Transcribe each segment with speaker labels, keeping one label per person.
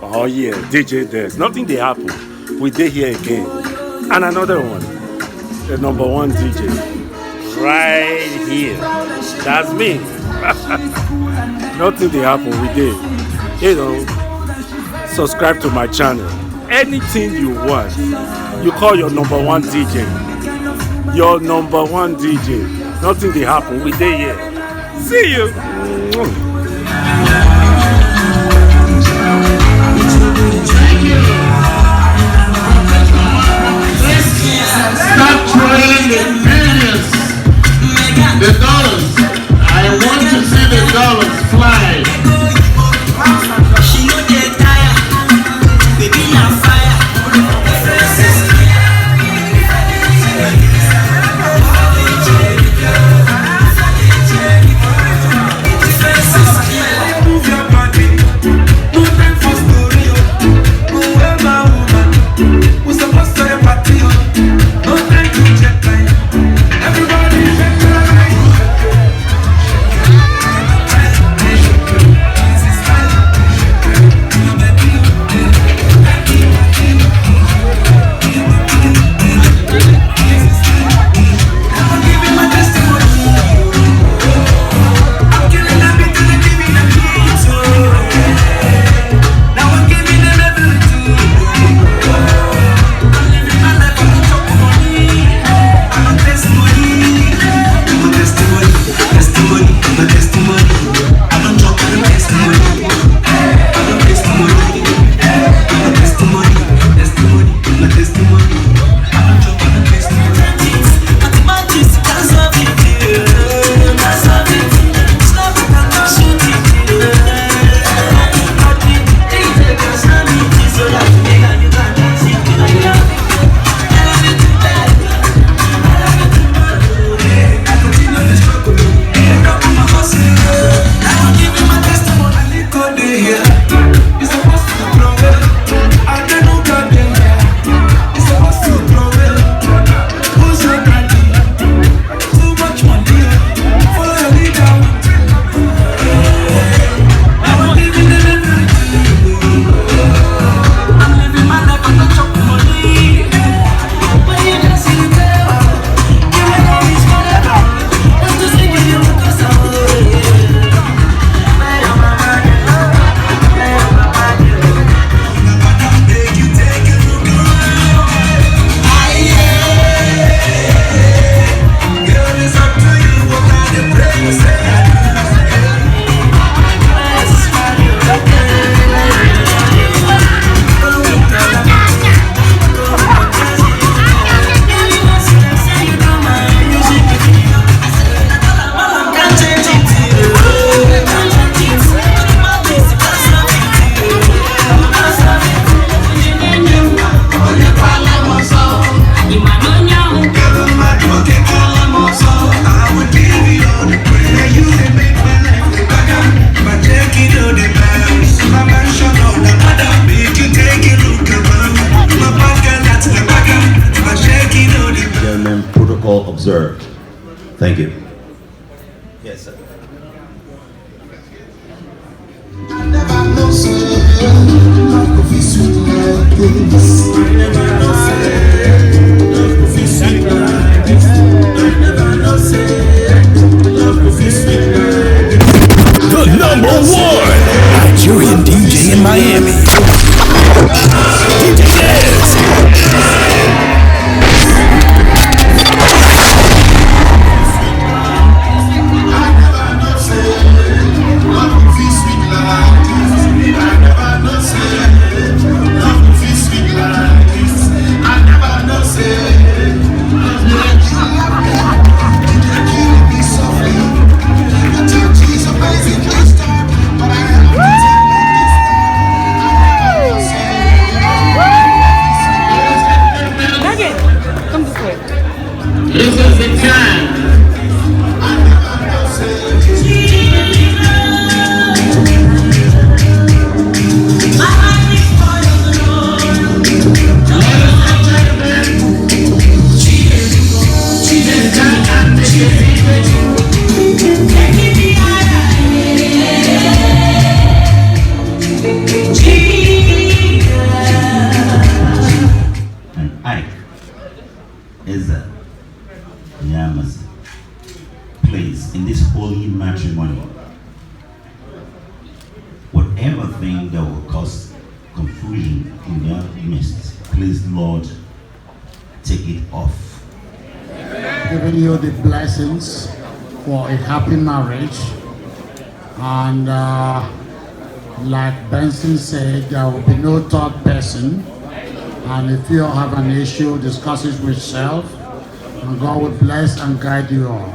Speaker 1: Oh yeah, DJ Des. Nothing they happen. We did here again. And another one. The number one DJ. Right here. That's me. Nothing they happen. We did. You know, subscribe to my channel. Anything you want, you call your number one DJ. Your number one DJ. Nothing they happen. We did here. See you.
Speaker 2: Stop trading the millions, the dollars. I want to see the dollars fly.
Speaker 3: She no dey tire, baby na fire. Move your body, move them for story. Move my woman, we supposed to have party. No time to check time. Everybody check time.
Speaker 4: Protocol observed. Thank you. Yes, sir.
Speaker 5: The number one Nigerian DJ in Miami. DJ Des.
Speaker 2: Sweet
Speaker 4: anything that will cause confusion in their midst. Please, Lord, take it off.
Speaker 6: Giving you the blessings for a happy marriage. And like Benson said, there will be no third person. And if you have an issue, discuss it with yourself. And God will bless and guide you all.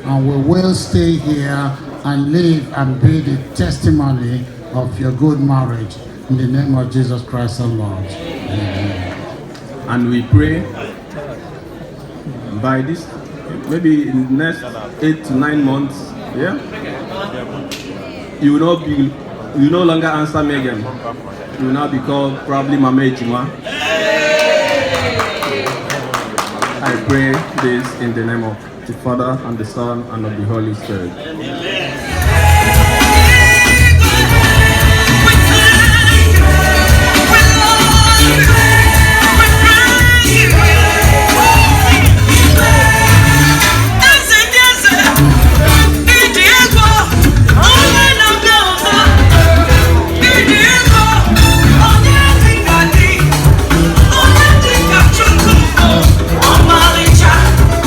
Speaker 6: And we will stay here and live and be the testimony of your good marriage. In the name of Jesus Christ our Lord. Amen.
Speaker 7: And we pray by this, maybe in the next 8 to 9 months, yeah, you will no longer answer Megan. You will now be called probably Mama Ejima. I pray this in the name of the Father and the Son and of the Holy Spirit.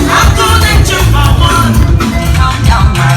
Speaker 3: I'm gonna do my one. Count down my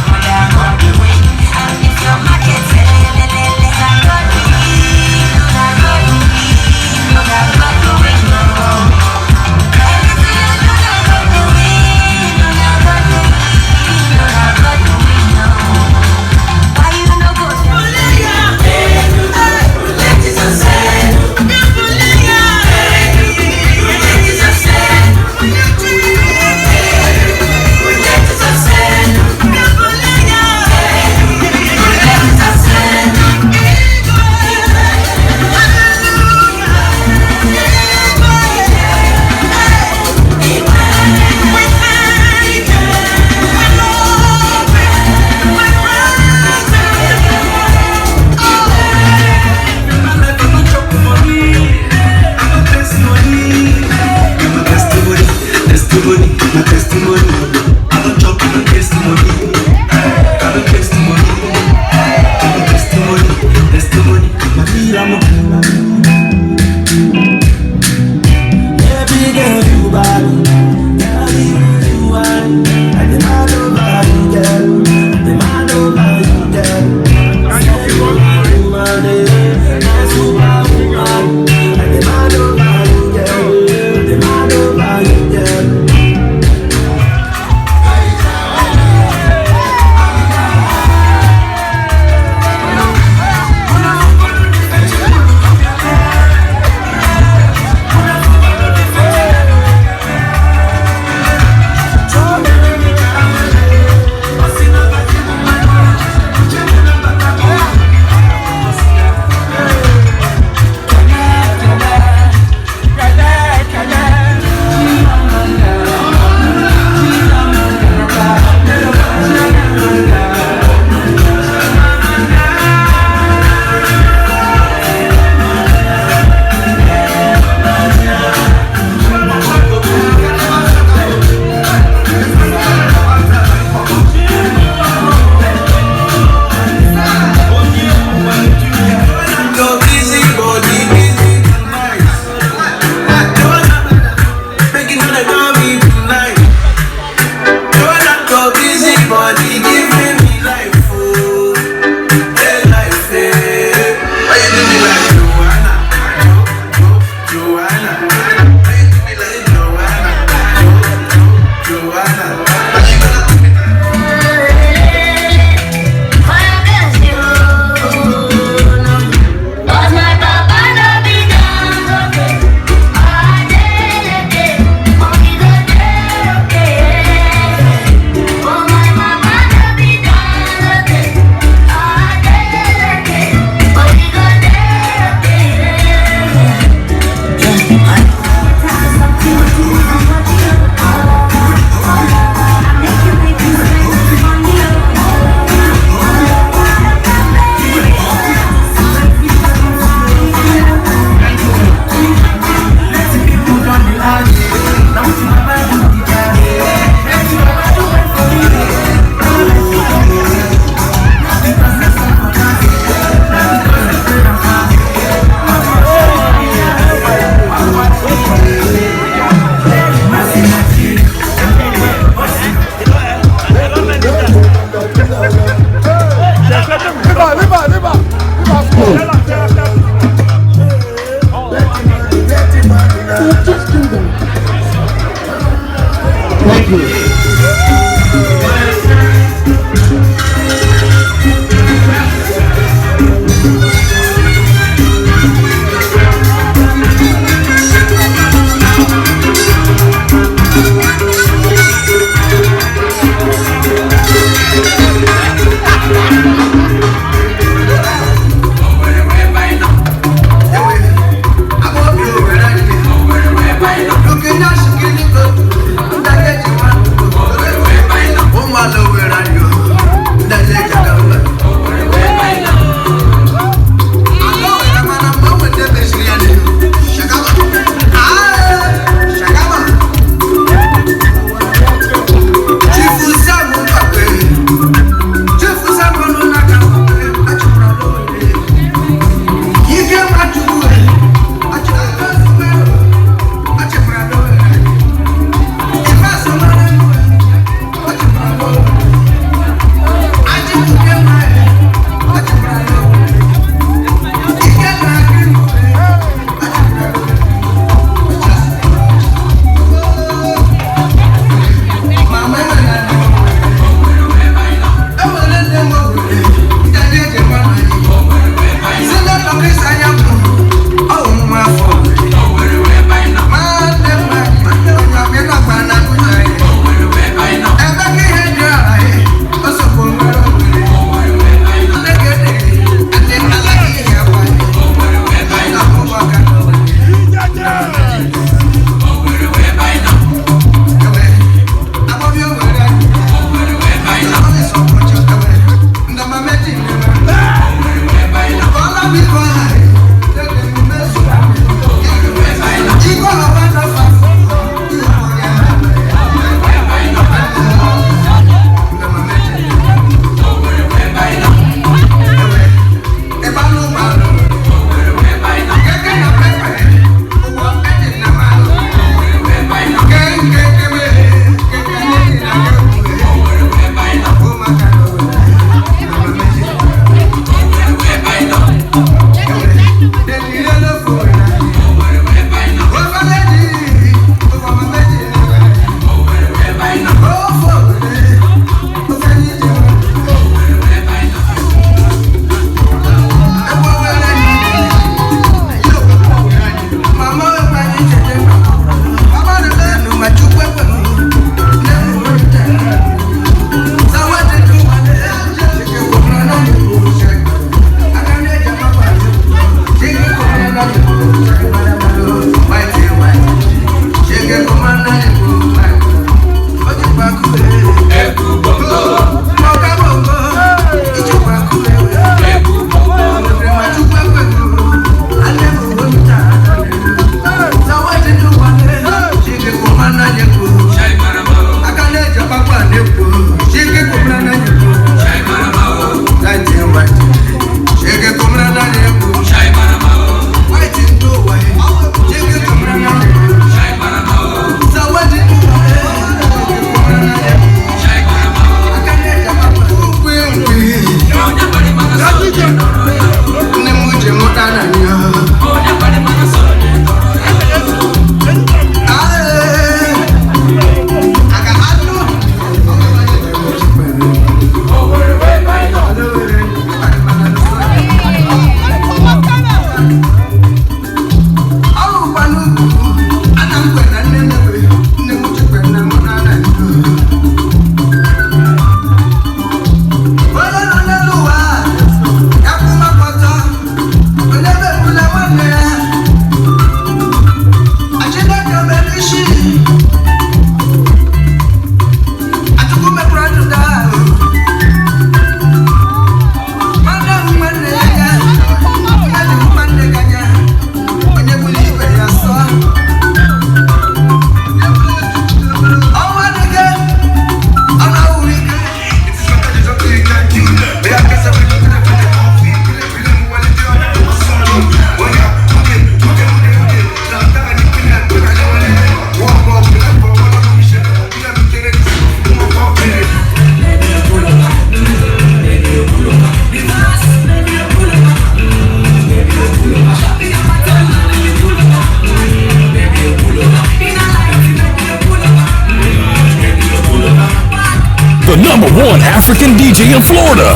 Speaker 5: The #1 African DJ in Florida,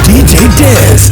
Speaker 5: DJ Dez.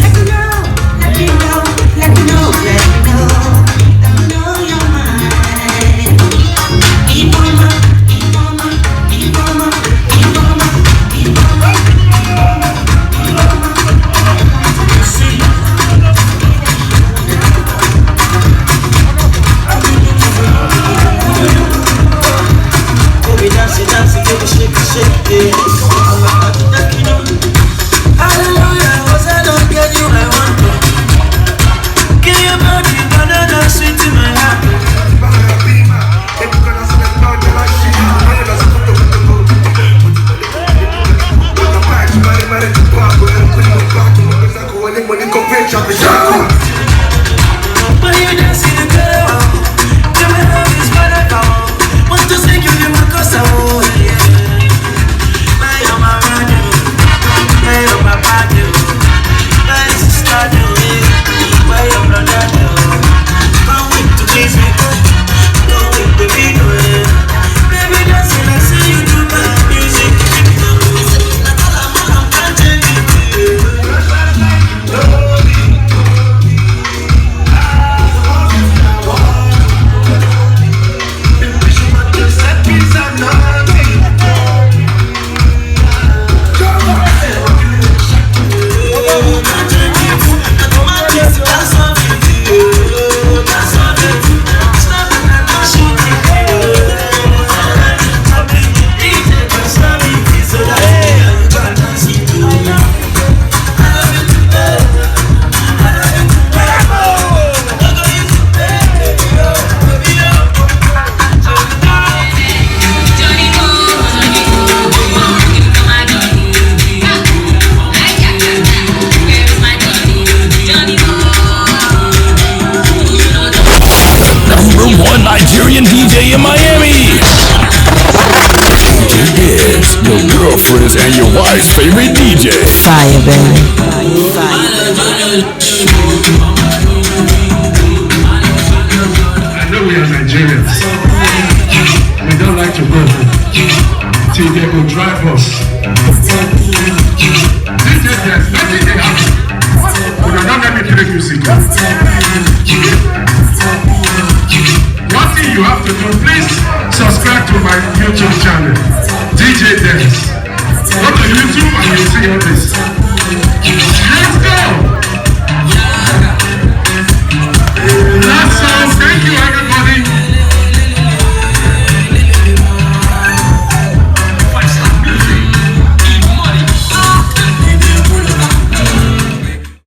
Speaker 5: Nigerian DJ in Miami. DJ Dez, your girlfriend's and your wife's favorite DJ.
Speaker 8: Fire, baby.
Speaker 2: I know we are Nigerians. We don't like to go home till they will drive us. DJ Dez, nothing they happen. Don't let me play music. One thing you have to do, please subscribe to my YouTube channel, DJ Dez. Go to YouTube and you'll see all this. Let's go!